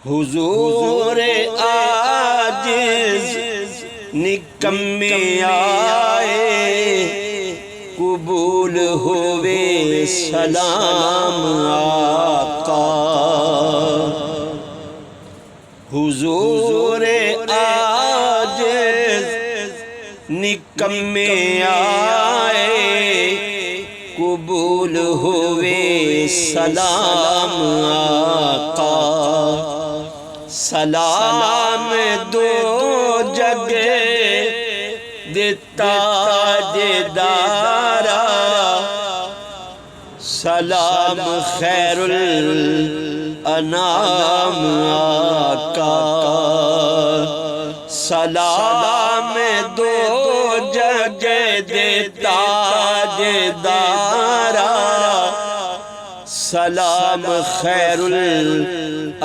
حضور عاجز نکمے آئے، قبول ہوئے سلام آقا۔ حضور عاجز نکمے آئے، قبول ہوئے سلام آقا۔ سلام دو جگہ دیتا تاجدارا، سلام خیر الانام آقا۔ سلام دو جگہ دیتا تاجدارا، سلام خیر الانام